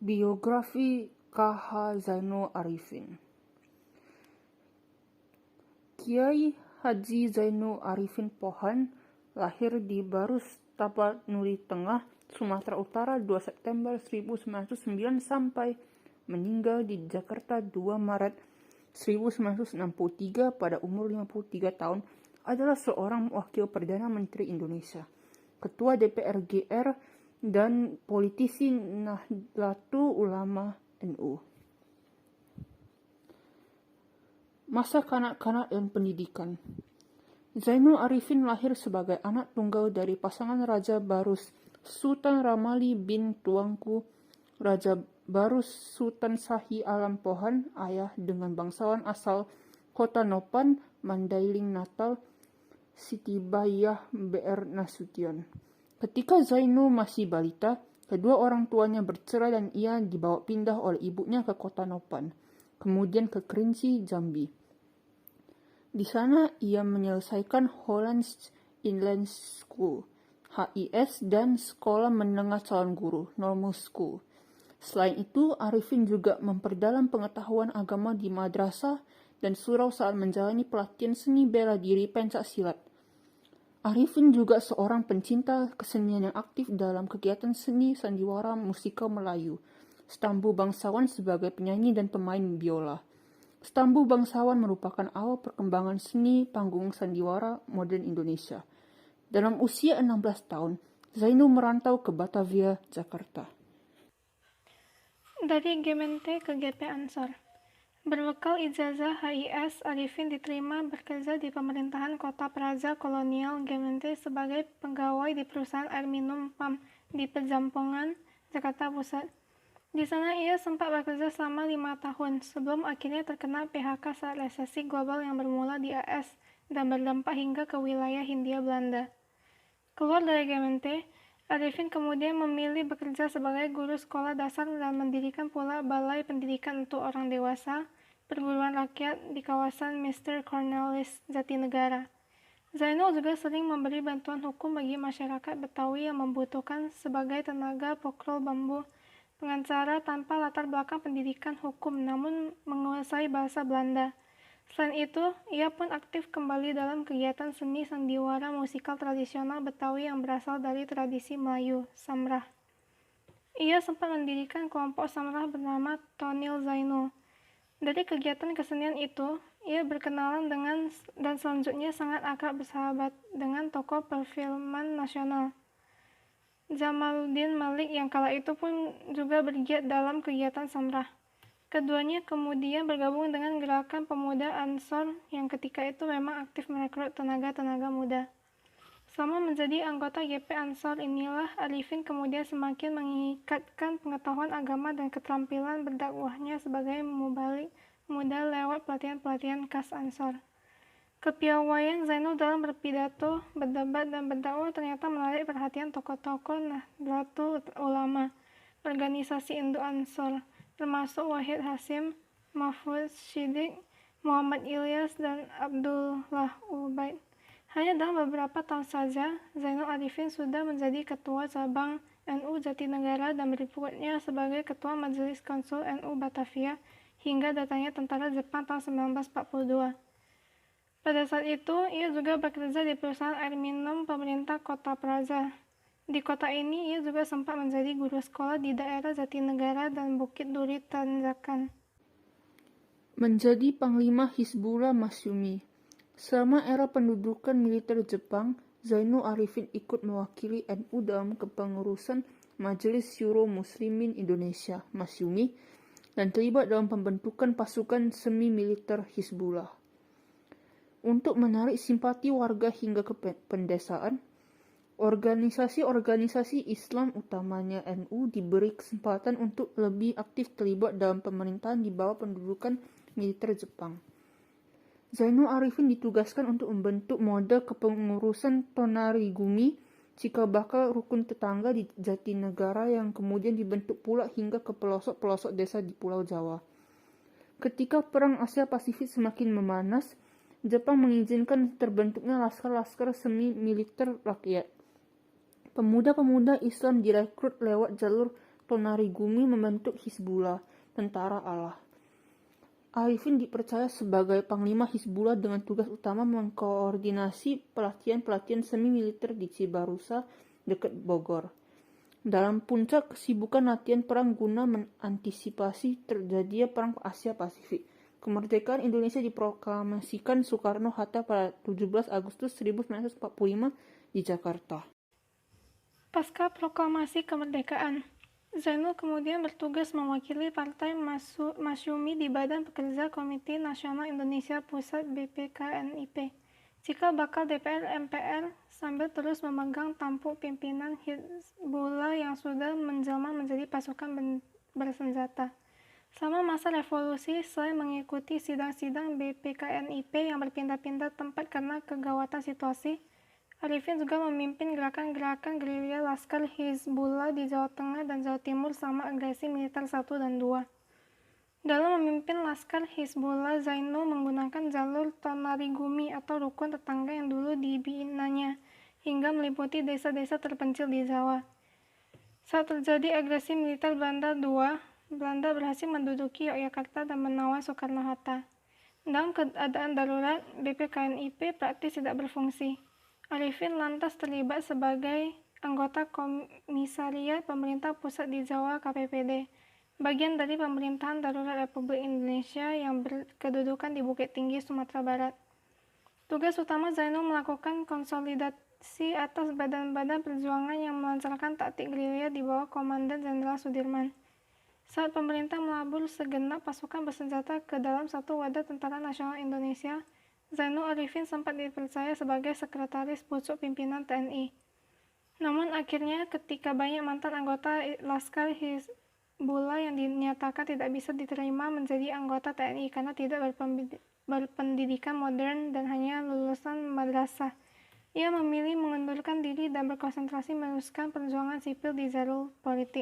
Biografi K.H. Zainul Arifin. Kiai Haji Zainul Arifin Pohan lahir di Barus Tapanuli Tengah, Sumatera Utara 2 September 1909 sampai meninggal di Jakarta 2 Maret 1963 pada umur 53 tahun adalah seorang wakil Perdana Menteri Indonesia, Ketua DPR GR, dan politisi Nahdlatul Ulama NU. Masa kanak-kanak dan pendidikan. Zainul Arifin lahir sebagai anak tunggal dari pasangan Raja Barus Sultan Ramali bin Tuanku, Raja Barus Sultan Shahi Alam Pohan, ayah dengan bangsawan asal Kota Nopan, Mandailing, Natal, Siti Baiyah BR Nasution. Ketika Zainul masih balita, kedua orang tuanya bercerai dan ia dibawa pindah oleh ibunya ke Kota Nopan, kemudian ke Kerinci, Jambi. Di sana ia menyelesaikan Hollands Inland School, HIS, dan Sekolah Menengah Calon Guru, Normal School. Selain itu, Arifin juga memperdalam pengetahuan agama di madrasah dan surau saat menjalani pelatihan seni bela diri pencak silat. Arifin juga seorang pencinta kesenian yang aktif dalam kegiatan seni sandiwara musikal Melayu, Stambu Bangsawan sebagai penyanyi dan pemain biola. Stambu Bangsawan merupakan awal perkembangan seni panggung sandiwara modern Indonesia. Dalam usia 16 tahun, Zainul merantau ke Batavia, Jakarta. Dari Gemeente ke GP Ansor. Berbekal ijazah HIS, Arifin diterima bekerja di pemerintahan Kota Praja Kolonial Gemeente sebagai pegawai di perusahaan air minum PAM di Pejampongan, Jakarta Pusat. Di sana ia sempat bekerja selama 5 tahun sebelum akhirnya terkena PHK saat resesi global yang bermula di AS dan berdampak hingga ke wilayah Hindia Belanda. Keluar dari Gemeente, Arifin kemudian memilih bekerja sebagai guru sekolah dasar dan mendirikan pula Balai Pendidikan untuk Orang Dewasa, perguruan rakyat di kawasan Mr. Cornelis, Jatinegara. Zainul juga sering memberi bantuan hukum bagi masyarakat Betawi yang membutuhkan sebagai tenaga pokrol bambu, pengacara tanpa latar belakang pendidikan hukum namun menguasai bahasa Belanda. Selain itu, ia pun aktif kembali dalam kegiatan seni sandiwara musikal tradisional Betawi yang berasal dari tradisi Melayu, Samrah. Ia sempat mendirikan kelompok Samrah bernama Tonil Zainul. Dari kegiatan kesenian itu, ia berkenalan dengan dan selanjutnya sangat akrab bersahabat dengan tokoh perfilman nasional, Jamaluddin Malik, yang kala itu pun juga bergiat dalam kegiatan Samrah. Keduanya kemudian bergabung dengan gerakan pemuda Ansor yang ketika itu memang aktif merekrut tenaga-tenaga muda. Selama menjadi anggota GP Ansor inilah Arifin kemudian semakin mengikatkan pengetahuan agama dan keterampilan berdakwahnya sebagai mubalik muda lewat pelatihan-pelatihan khas Ansor. Kepiawaian Zainul dalam berpidato, berdebat, dan berdakwah ternyata menarik perhatian tokoh-tokoh Nahdlatul Ulama, organisasi induk Ansor, termasuk Wahid Hasyim, Mahfud Siddiq, Muhammad Ilyas, dan Abdullah Ubaid. Hanya dalam beberapa tahun saja, Zainul Arifin sudah menjadi ketua cabang NU Jatinegara dan berikutnya sebagai ketua Majelis Konsul NU Batavia hingga datangnya tentara Jepang tahun 1942. Pada saat itu, ia juga bekerja di perusahaan air minum pemerintah Kota Praja. Di kota ini, ia juga sempat menjadi guru sekolah di daerah Jatinegara dan Bukit Duri Tanjakan. Menjadi Panglima Hizbullah Masyumi. Selama era pendudukan militer Jepang, Zainul Arifin ikut mewakili NU dalam kepengurusan Majelis Syuro Muslimin Indonesia Masyumi dan terlibat dalam pembentukan pasukan semi-militer Hizbullah. Untuk menarik simpati warga hingga ke pendesaan, organisasi-organisasi Islam utamanya NU diberi kesempatan untuk lebih aktif terlibat dalam pemerintahan di bawah pendudukan militer Jepang. Zainul Arifin ditugaskan untuk membentuk model kepengurusan Tonarigumi, cikal bakal rukun tetangga di Jatinegara yang kemudian dibentuk pula hingga ke pelosok-pelosok desa di Pulau Jawa. Ketika Perang Asia Pasifik semakin memanas, Jepang mengizinkan terbentuknya laskar-laskar semi-militer rakyat. Pemuda-pemuda Islam direkrut lewat jalur Tonarigumi membentuk Hizbullah, tentara Allah. Arifin dipercaya sebagai Panglima Hizbullah dengan tugas utama mengkoordinasi pelatihan-pelatihan semi-militer di Cibarusa, dekat Bogor. Dalam puncak kesibukan latihan perang guna mengantisipasi terjadinya Perang Asia Pasifik, kemerdekaan Indonesia diproklamasikan Soekarno-Hatta pada 17 Agustus 1945 di Jakarta. Pasca proklamasi kemerdekaan, Zainul kemudian bertugas mewakili Partai Masyumi di Badan Pekerja Komite Nasional Indonesia Pusat BPKNIP, cikal bakal DPR MPR, sambil terus memegang tampuk pimpinan Hizbullah yang sudah menjelma menjadi pasukan bersenjata. Selama masa revolusi, selain mengikuti sidang-sidang BPKNIP yang berpindah-pindah tempat karena kegawatan situasi, Arifin juga memimpin gerakan-gerakan gerilya Laskar Hizbullah di Jawa Tengah dan Jawa Timur selama agresi militer 1 dan 2. Dalam memimpin Laskar Hizbullah, Zainul menggunakan jalur Tonarigumi atau rukun tetangga yang dulu dibinanya, hingga meliputi desa-desa terpencil di Jawa. Saat terjadi agresi militer Belanda II, Belanda berhasil menduduki Yogyakarta dan menawan Soekarno-Hatta. Dalam keadaan darurat, BPKNIP praktis tidak berfungsi. Arifin lantas terlibat sebagai anggota Komisariat Pemerintah Pusat di Jawa KPPD, bagian dari Pemerintahan Darurat Republik Indonesia yang berkedudukan di Bukit Tinggi, Sumatera Barat. Tugas utama Zainul melakukan konsolidasi atas badan-badan perjuangan yang melancarkan taktik gerilya di bawah Komandan Jenderal Sudirman. Saat pemerintah melabur segenap pasukan bersenjata ke dalam satu wadah Tentara Nasional Indonesia, Zainul Arifin sempat dipercaya sebagai sekretaris pucuk pimpinan TNI. Namun akhirnya ketika banyak mantan anggota Laskar Hizbullah yang dinyatakan tidak bisa diterima menjadi anggota TNI karena tidak berpendidikan modern dan hanya lulusan madrasah, ia memilih mengundurkan diri dan berkonsentrasi meneruskan perjuangan sipil di jalur politik.